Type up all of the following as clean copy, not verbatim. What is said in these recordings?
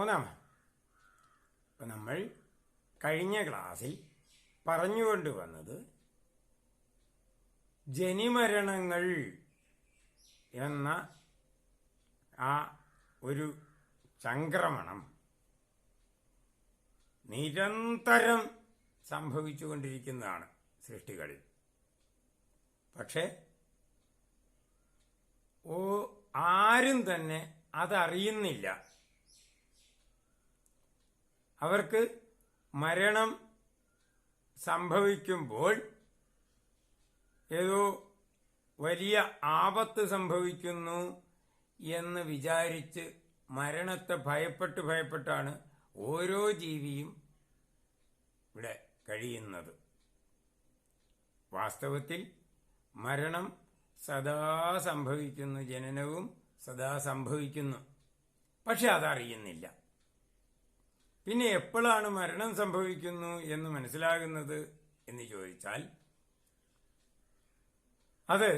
നമ. ഇപ്പം നമ്മൾ കഴിഞ്ഞ ക്ലാസ്സിൽ പറഞ്ഞുകൊണ്ടുവന്നത് ജനിമരണങ്ങൾ എന്ന ആ ഒരു സംക്രമണം നിരന്തരം സംഭവിച്ചുകൊണ്ടിരിക്കുന്നതാണ് സൃഷ്ടികളിൽ. പക്ഷെ ആരും തന്നെ അതറിയുന്നില്ല. അവർക്ക് മരണം സംഭവിക്കുമ്പോൾ ഏതോ വലിയ ആപത്ത് സംഭവിക്കുന്നു എന്ന് വിചാരിച്ച് മരണത്തെ ഭയപ്പെട്ടാണ് ഓരോ ജീവിയും ഇവിടെ കഴിയുന്നത്. വാസ്തവത്തിൽ മരണം സദാ സംഭവിക്കുന്നു, ജനനവും സദാ സംഭവിക്കുന്നു. പക്ഷെ അതറിയുന്നില്ല. പിന്നെ എപ്പോഴാണ് മരണം സംഭവിക്കുന്നു എന്ന് മനസ്സിലാകുന്നത് എന്ന് ചോദിച്ചാൽ അത്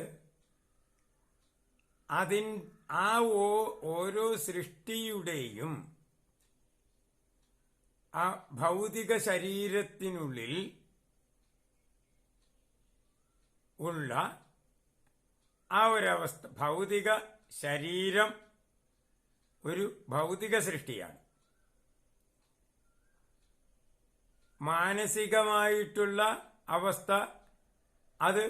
ഓരോ സൃഷ്ടിയുടെയും ആ ഭൗതിക ശരീരത്തിനുള്ളിൽ ഉള്ള ആ ഒരവസ്ഥ. ഭൗതിക ശരീരം ഒരു ഭൗതിക സൃഷ്ടിയാണ്. മാനസികമായിട്ടുള്ള അവസ്ഥ അത്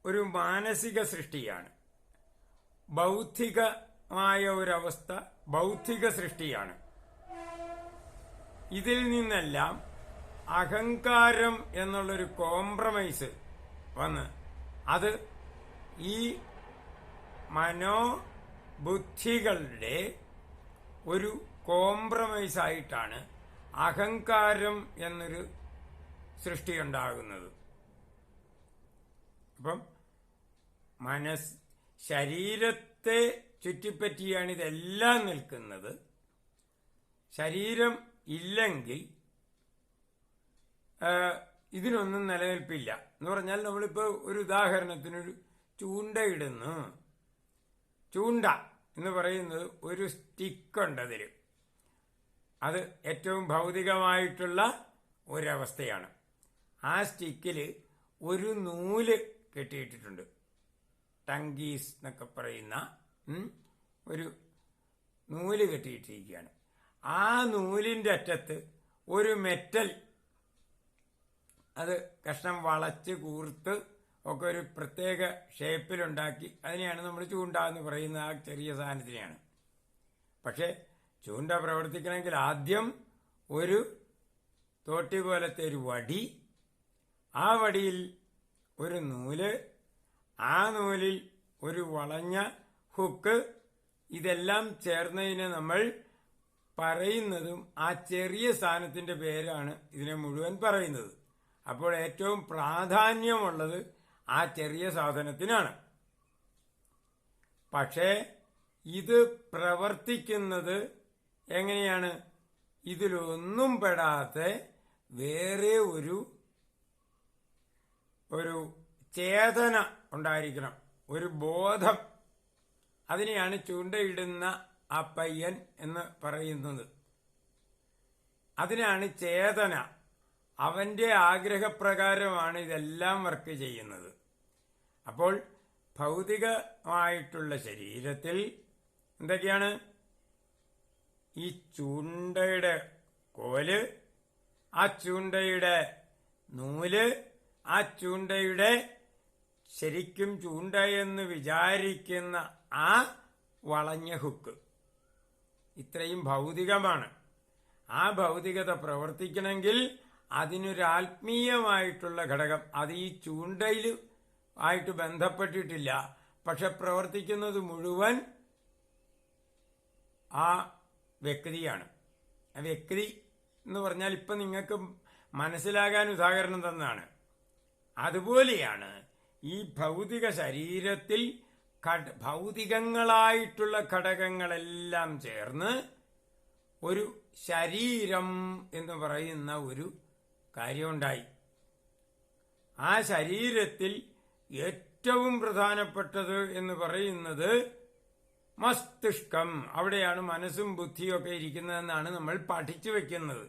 ഒരു മാനസിക സൃഷ്ടിയാണ്. ബൗദ്ധികമായ ഒരവസ്ഥ ബൗദ്ധിക സൃഷ്ടിയാണ്. ഇതിൽ നിന്നെല്ലാം അഹങ്കാരം എന്നുള്ളൊരു കോംപ്രമൈസ് വന്ന് അത് ഈ മനോബുദ്ധികളുടെ ഒരു കോംപ്രമൈസ് ആയിട്ടാണ് അഹങ്കാരം എന്നൊരു സൃഷ്ടിയുണ്ടാകുന്നത്. അപ്പം ശരീരത്തെ ചുറ്റിപ്പറ്റിയാണ് ഇതെല്ലാം നിൽക്കുന്നത്. ശരീരം ഇല്ലെങ്കിൽ ഇതിനൊന്നും നിലനിൽപ്പില്ല. എന്ന് പറഞ്ഞാൽ നമ്മളിപ്പോൾ ഒരു ഉദാഹരണത്തിനൊരു ചൂണ്ടയിടുന്നു. ചൂണ്ട എന്ന് പറയുന്നത് ഒരു സ്റ്റിക്കുണ്ട്. അത് ഏറ്റവും ഭൗതികമായിട്ടുള്ള ഒരവസ്ഥയാണ്. ആ സ്റ്റിക്കിൽ ഒരു നൂല് കെട്ടിയിട്ടിട്ടുണ്ട്. ടങ്കീസ് എന്നൊക്കെ പറയുന്ന ഒരു നൂല് കെട്ടിയിട്ടിരിക്കുകയാണ്. ആ നൂലിൻ്റെ അറ്റത്ത് ഒരു മെറ്റൽ, അത് കഷ്ണം വളച്ച് കൂർത്ത് ഒക്കെ ഒരു പ്രത്യേക ഷേപ്പിലുണ്ടാക്കി, അതിനെയാണ് നമ്മൾ ചൂണ്ട എന്ന് പറയുന്ന ആ ചെറിയ സാധനത്തിനെയാണ്. പക്ഷെ ചൂണ്ട പ്രവർത്തിക്കണമെങ്കിൽ ആദ്യം ഒരു തോട്ടി പോലത്തെ ഒരു വടി, ആ വടിയിൽ ഒരു നൂല്, ആ നൂലിൽ ഒരു വളഞ്ഞ ഹുക്ക്, ഇതെല്ലാം ചേർന്നതിനെ നമ്മൾ പറയുന്നതും ആ ചെറിയ സാധനത്തിന്റെ പേരാണ് ഇതിനെ മുഴുവൻ പറയുന്നത്. അപ്പോൾ ഏറ്റവും പ്രാധാന്യമുള്ളത് ആ ചെറിയ സാധനത്തിനാണ്. പക്ഷേ ഇത് പ്രവർത്തിക്കുന്നത് എങ്ങനെയാണ്? ഇതിലൊന്നും പെടാതെ വേറെ ഒരു ചേതന ഉണ്ടായിരിക്കണം, ഒരു ബോധം. അതിനെയാണ് ചൂണ്ടയിടുന്ന ആ പയ്യൻ എന്ന് പറയുന്നത്. അതിനാണ് ചേതന. അവന്റെ ആഗ്രഹപ്രകാരമാണ് ഇതെല്ലാം വർക്ക് ചെയ്യുന്നത്. അപ്പോൾ ഭൗതികമായിട്ടുള്ള ശരീരത്തിൽ എന്തൊക്കെയാണ്? ഈ ചൂണ്ടയുടെ കോല്, ആ ചൂണ്ടയുടെ നൂല്, ആ ചൂണ്ടയുടെ ശരിക്കും ചൂണ്ടയെന്ന് വിചാരിക്കുന്ന ആ വളഞ്ഞ ഹുക്ക്, ഇത്രയും ഭൗതികമാണ്. ആ ഭൗതികത പ്രവർത്തിക്കണമെങ്കിൽ അതിനൊരാത്മീയമായിട്ടുള്ള ഘടകം, അത് ഈ ചൂണ്ടയിൽ ആയിട്ട് ബന്ധപ്പെട്ടിട്ടില്ല. പക്ഷെ പ്രവർത്തിക്കുന്നത് മുഴുവൻ ആ വ്യക്തിയാണ്. ആ വ്യക്തി എന്ന് പറഞ്ഞാൽ ഇപ്പം നിങ്ങൾക്ക് മനസ്സിലാകാൻ ഉദാഹരണം തന്നാണ്. അതുപോലെയാണ് ഈ ഭൗതിക ശരീരത്തിൽ ഭൗതികങ്ങളായിട്ടുള്ള ഘടകങ്ങളെല്ലാം ചേർന്ന് ഒരു ശരീരം എന്ന് പറയുന്ന ഒരു കാര്യമുണ്ടായി. ആ ശരീരത്തിൽ ഏറ്റവും പ്രധാനപ്പെട്ടത് എന്ന് പറയുന്നത് മസ്തിഷ്കം, അവിടെയാണ് മനസ്സും ബുദ്ധിയും ഒക്കെ ഇരിക്കുന്നതെന്നാണ് നമ്മൾ പഠിച്ചു വെക്കുന്നത്.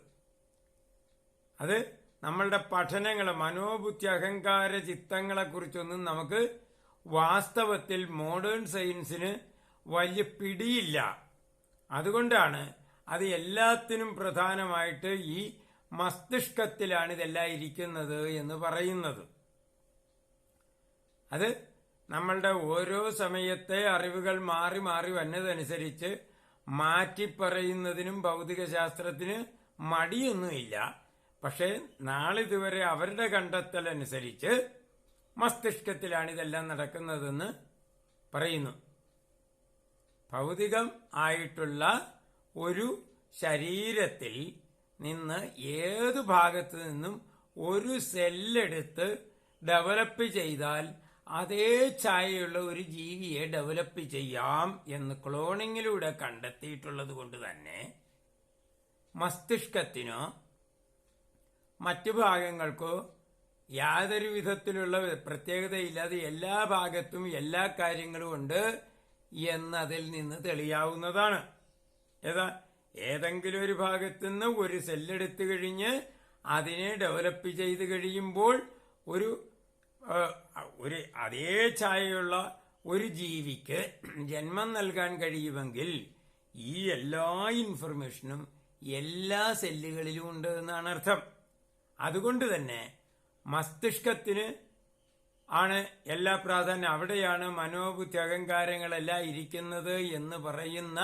അത് നമ്മളുടെ പഠനങ്ങൾ, മനോബുദ്ധി അഹങ്കാര ചിത്തങ്ങളെക്കുറിച്ചൊന്നും നമുക്ക് വാസ്തവത്തിൽ മോഡേൺ സയൻസിന് വലിയ പിടിയില്ല. അതുകൊണ്ടാണ് അത് എല്ലാത്തിനും പ്രധാനമായിട്ട് ഈ മസ്തിഷ്കത്തിലാണ് ഇതെല്ലാം ഇരിക്കുന്നത് എന്ന് പറയുന്നത്. അത് നമ്മളുടെ ഓരോ സമയത്തെ അറിവുകൾ മാറി മാറി വന്നതനുസരിച്ച് മാറ്റിപ്പറയുന്നതിനും ഭൗതികശാസ്ത്രത്തിന് മടിയൊന്നുമില്ല. പക്ഷെ നാളിതുവരെ അവരുടെ കണ്ടെത്തലനുസരിച്ച് മസ്തിഷ്കത്തിലാണ് ഇതെല്ലാം നടക്കുന്നതെന്ന് പറയുന്നു. ഭൗതികം ആയിട്ടുള്ള ഒരു ശരീരത്തിൽ നിന്ന് ഏതു ഭാഗത്തു നിന്നും ഒരു സെല്ലെടുത്ത് ഡെവലപ്പ് ചെയ്താൽ അതേ ഛായയുള്ള ഒരു ജീവിയെ ഡെവലപ്പ് ചെയ്യാം എന്ന് ക്ലോണിങ്ങിലൂടെ കണ്ടെത്തിയിട്ടുള്ളത് കൊണ്ട് തന്നെ മസ്തിഷ്കത്തിനോ മറ്റു ഭാഗങ്ങൾക്കോ യാതൊരു വിധത്തിലുള്ള പ്രത്യേകതയില്ലാതെ എല്ലാ ഭാഗത്തും എല്ലാ കാര്യങ്ങളും ഉണ്ട് എന്നതിൽ നിന്ന് തെളിയാവുന്നതാണ്. ഏതെങ്കിലും ഒരു ഭാഗത്തുനിന്ന് ഒരു സെല്ലെടുത്തു കഴിഞ്ഞ് അതിനെ ഡെവലപ്പ് ചെയ്ത് കഴിയുമ്പോൾ ഒരു അതേ ഛായയുള്ള ഒരു ജീവിക്ക് ജന്മം നൽകാൻ കഴിയുമെങ്കിൽ ഈ എല്ലാ ഇൻഫർമേഷനും എല്ലാ സെല്ലുകളിലും ഉണ്ട് എന്നാണ് അർത്ഥം. അതുകൊണ്ട് തന്നെ മസ്തിഷ്കത്തിന് ആണ് എല്ലാ പ്രാധാന്യം, അവിടെയാണ് മനോബുദ്ധി അഹങ്കാരങ്ങളെല്ലാം ഇരിക്കുന്നത് എന്ന് പറയുന്ന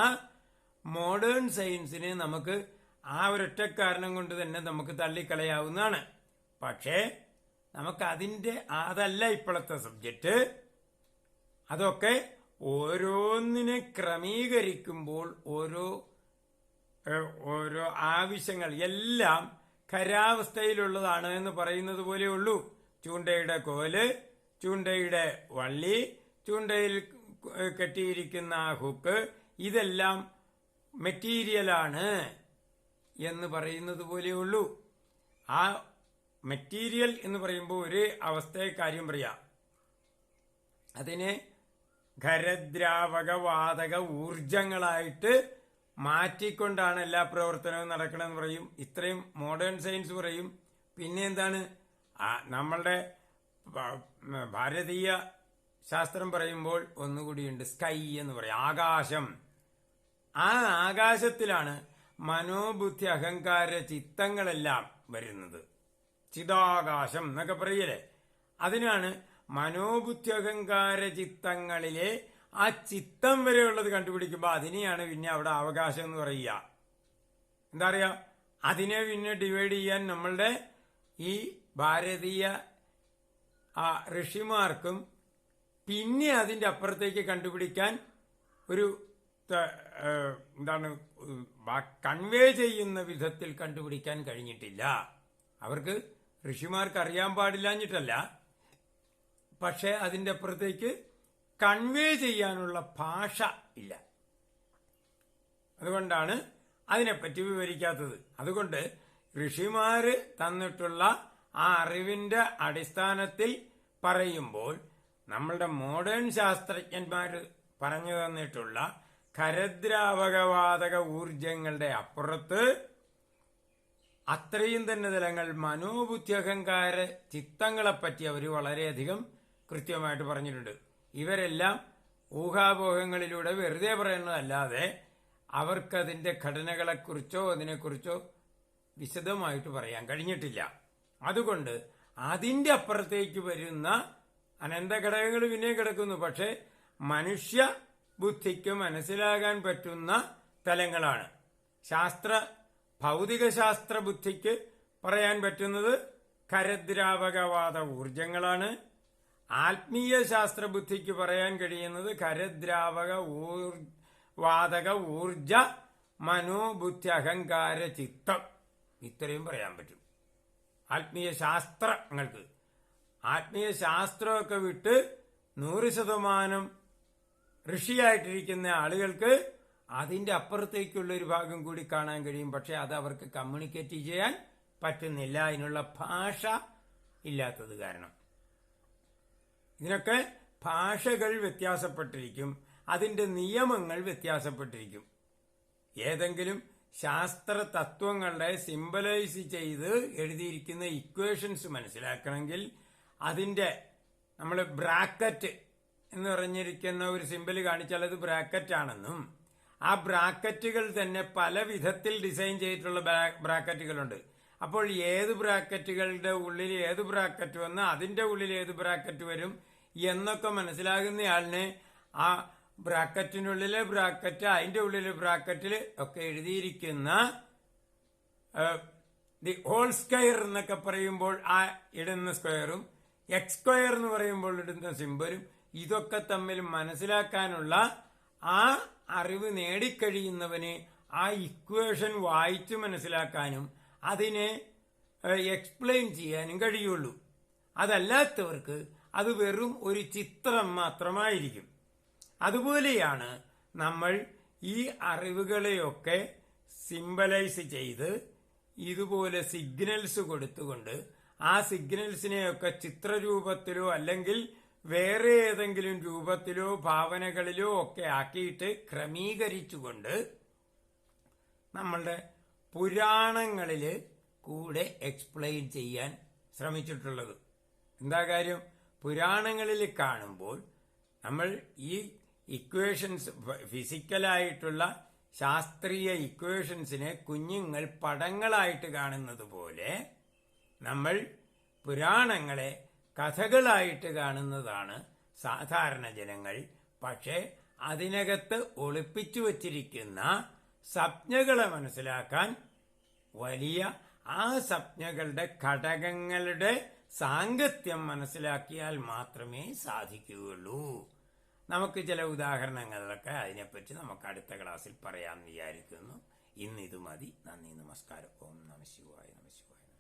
മോഡേൺ സയൻസിനെ നമുക്ക് ആ ഒരൊറ്റ കാരണം കൊണ്ട് തന്നെ നമുക്ക് തള്ളിക്കളയാവുന്നതാണ്. പക്ഷേ അതല്ല ഇപ്പോഴത്തെ സബ്ജക്റ്റ്. അതൊക്കെ ഓരോന്നിനെ ക്രമീകരിക്കുമ്പോൾ ഓരോ ആവശ്യങ്ങൾ എല്ലാം ഖരാവസ്ഥയിലുള്ളതാണ് എന്ന് പറയുന്നത് പോലെ ഉള്ളൂ. ചൂണ്ടയുടെ കോല്, ചൂണ്ടയുടെ വള്ളി, ചൂണ്ടയിൽ കെട്ടിയിരിക്കുന്ന ഹുക്ക്, ഇതെല്ലാം മെറ്റീരിയലാണ് എന്ന് പറയുന്നത് പോലെയുള്ളൂ. ആ മെറ്റീരിയൽ എന്ന് പറയുമ്പോൾ ഒരു അവസ്ഥയെ കാര്യം പറയാം. അതിനെ ഖരദ്രാവക വാതക ഊർജങ്ങളായിട്ട് മാറ്റിക്കൊണ്ടാണ് എല്ലാ പ്രവർത്തനവും നടക്കണമെന്ന് പറയും. ഇത്രയും മോഡേൺ സയൻസ് പറയും. പിന്നെ എന്താണ് നമ്മളുടെ ഭാരതീയ ശാസ്ത്രം പറയുമ്പോൾ ഒന്നുകൂടിയുണ്ട്, സ്കൈ എന്ന് പറയും, ആകാശം. ആ ആകാശത്തിലാണ് മനോബുദ്ധി അഹങ്കാര ചിത്തങ്ങളെല്ലാം വരുന്നത്. ചിതാകാശം എന്നൊക്കെ പറയലേ, അതിനാണ് മനോബുദ്ധി അഹങ്കാര ചിത്തങ്ങളിലെ ആ ചിത്തം വരെയുള്ളത് കണ്ടുപിടിക്കുമ്പോൾ അതിനെയാണ് പിന്നെ അവിടെ അവകാശം എന്ന് പറയുക. എന്താ പറയാ, അതിനെ പിന്നെ ഡിവൈഡ് ചെയ്യാൻ നമ്മളുടെ ഈ ഭാരതീയ ഋഷിമാർക്കും പിന്നെ അതിന്റെ അപ്പുറത്തേക്ക് കണ്ടുപിടിക്കാൻ ഒരു കൺവേ ചെയ്യുന്ന വിധത്തിൽ കണ്ടുപിടിക്കാൻ കഴിഞ്ഞിട്ടില്ല. അവർക്ക് ഋഷിമാർക്ക് അറിയാൻ പാടില്ലാഞ്ഞിട്ടല്ല, പക്ഷെ അതിന്റെ അപ്പുറത്തേക്ക് കൺവേ ചെയ്യാനുള്ള ഭാഷ ഇല്ല. അതുകൊണ്ടാണ് അതിനെപ്പറ്റി വിവരിക്കാത്തത്. അതുകൊണ്ട് ഋഷിമാര് തന്നിട്ടുള്ള ആ അറിവിന്റെ അടിസ്ഥാനത്തിൽ പറയുമ്പോൾ നമ്മളുടെ മോഡേൺ ശാസ്ത്രജ്ഞന്മാർ പറഞ്ഞു തന്നിട്ടുള്ള ഖരദ്രാവകവാതക ഊർജങ്ങളുടെ അപ്പുറത്ത് അത്രയും തന്നെ തലങ്ങൾ മനോബുദ്ധി അഹങ്കാര ചിത്തങ്ങളെപ്പറ്റി അവർ വളരെയധികം കൃത്യമായിട്ട് പറഞ്ഞിട്ടുണ്ട്. ഇവരെല്ലാം ഊഹാപോഹങ്ങളിലൂടെ വെറുതെ പറയുന്നതല്ലാതെ അവർക്കതിന്റെ ഘടനകളെക്കുറിച്ചോ അതിനെക്കുറിച്ചോ വിശദമായിട്ട് പറയാൻ കഴിഞ്ഞിട്ടില്ല. അതുകൊണ്ട് അതിന്റെ അപ്പുറത്തേക്ക് വരുന്ന അനന്തഘടകങ്ങൾ പിന്നെ കിടക്കുന്നു. പക്ഷെ മനുഷ്യ ബുദ്ധിക്ക് മനസ്സിലാകാൻ പറ്റുന്ന തലങ്ങളാണ്. ഭൗതിക ശാസ്ത്ര ബുദ്ധിക്ക് പറയാൻ പറ്റുന്നത് ഖരദ്രാവകവാത ഊർജങ്ങളാണ്. ആത്മീയ ശാസ്ത്ര ബുദ്ധിക്ക് പറയാൻ കഴിയുന്നത് ഖരദ്രാവക വാതക ഊർജ മനോബുദ്ധി അഹങ്കാര ചിത്തം. ഇത്രയും പറയാൻ പറ്റും ആത്മീയ ശാസ്ത്രങ്ങൾക്ക്. ആത്മീയ ശാസ്ത്രമൊക്കെ വിട്ട് 100% ഋഷിയായിട്ടിരിക്കുന്ന ആളുകൾക്ക് അതിന്റെ അപ്പുറത്തേക്കുള്ള ഒരു ഭാഗം കൂടി കാണാൻ കഴിയും. പക്ഷെ അത് അവർക്ക് കമ്മ്യൂണിക്കേറ്റ് ചെയ്യാൻ പറ്റുന്നില്ല, അതിനുള്ള ഭാഷ ഇല്ലാത്തത് കാരണം. ഇതിനൊക്കെ ഭാഷകൾ വ്യത്യാസപ്പെട്ടിരിക്കും. അതിന്റെ നിയമങ്ങൾ വ്യത്യാസപ്പെട്ടിരിക്കും. ഏതെങ്കിലും ശാസ്ത്ര തത്വങ്ങളുടെ സിംബലൈസ് ചെയ്ത് എഴുതിയിരിക്കുന്ന ഇക്വേഷൻസ് മനസ്സിലാക്കണമെങ്കിൽ അതിന്റെ നമ്മൾ ബ്രാക്കറ്റ് എന്ന് പറഞ്ഞിരിക്കുന്ന ഒരു സിംബൽ കാണിച്ചാൽ അത് ബ്രാക്കറ്റ് ആണെന്നും ആ ബ്രാക്കറ്റുകൾ തന്നെ പല വിധത്തിൽ ഡിസൈൻ ചെയ്തിട്ടുള്ള ബ്രാക്കറ്റുകളുണ്ട്. അപ്പോൾ ഏത് ബ്രാക്കറ്റുകളുടെ ഉള്ളിൽ ഏത് ബ്രാക്കറ്റ് വന്ന് അതിന്റെ ഉള്ളിൽ ഏത് ബ്രാക്കറ്റ് വരും എന്നൊക്കെ മനസ്സിലാകുന്നയാളിന് ആ ബ്രാക്കറ്റിനുള്ളിലെ ബ്രാക്കറ്റ് അതിന്റെ ഉള്ളിലെ ബ്രാക്കറ്റിൽ ഒക്കെ എഴുതിയിരിക്കുന്ന ദി ഹോൾ സ്ക്വയർ എന്നൊക്കെ പറയുമ്പോൾ ആ ഇടുന്ന സ്ക്വയറും എക്സ് സ്ക്വയർ എന്ന് പറയുമ്പോൾ ഇടുന്ന സിംബലും ഇതൊക്കെ തമ്മിൽ മനസ്സിലാക്കാനുള്ള ആ അറിവ് നേടിക്കഴിയുന്നവന് ആ ഇക്വേഷൻ വായിച്ച് മനസ്സിലാക്കാനും അതിനെ എക്സ്പ്ലെയിൻ ചെയ്യാനും കഴിയുള്ളൂ. അതല്ലാത്തവർക്ക് അത് വെറും ഒരു ചിത്രം മാത്രമായിരിക്കും. അതുപോലെയാണ് നമ്മൾ ഈ അറിവുകളെയൊക്കെ സിംബലൈസ് ചെയ്ത് ഇതുപോലെ സിഗ്നൽസ് കൊടുത്തുകൊണ്ട് ആ സിഗ്നൽസിനെയൊക്കെ ചിത്രരൂപത്തിലോ അല്ലെങ്കിൽ വേറെ ഏതെങ്കിലും രൂപത്തിലോ ഭാവനകളിലോ ഒക്കെ ആക്കിയിട്ട് ക്രമീകരിച്ചുകൊണ്ട് നമ്മളുടെ പുരാണങ്ങളിൽ കൂടെ എക്സ്പ്ലെയിൻ ചെയ്യാൻ ശ്രമിച്ചിട്ടുള്ളത്. എന്താ കാര്യം? പുരാണങ്ങളിൽ കാണുമ്പോൾ നമ്മൾ ഈ ഇക്വേഷൻസ് ഫിസിക്കലായിട്ടുള്ള ശാസ്ത്രീയ ഇക്വേഷൻസിനെ കുഞ്ഞുങ്ങൾ പടങ്ങളായിട്ട് കാണുന്നത് പോലെ നമ്മൾ പുരാണങ്ങളെ കഥകളായിട്ട് കാണുന്നതാണ് സാധാരണ ജനങ്ങൾ. പക്ഷേ അതിനകത്ത് ഒളിപ്പിച്ചു വച്ചിരിക്കുന്ന സംജ്ഞകളെ മനസ്സിലാക്കാൻ വലിയ ആ സംജ്ഞകളുടെ ഘടകങ്ങളുടെ സാങ്കത്യം മനസ്സിലാക്കിയാൽ മാത്രമേ സാധിക്കുകയുള്ളൂ. നമുക്ക് ചില ഉദാഹരണങ്ങളൊക്കെ അതിനെപ്പറ്റി നമുക്ക് അടുത്ത ക്ലാസ്സിൽ പറയാമെന്ന് വിചാരിക്കുന്നു. ഇന്ന് ഇത് മതി. നന്ദി, നമസ്കാരം. ഓം നമഃ ശിവായ, നമഃ ശിവായ.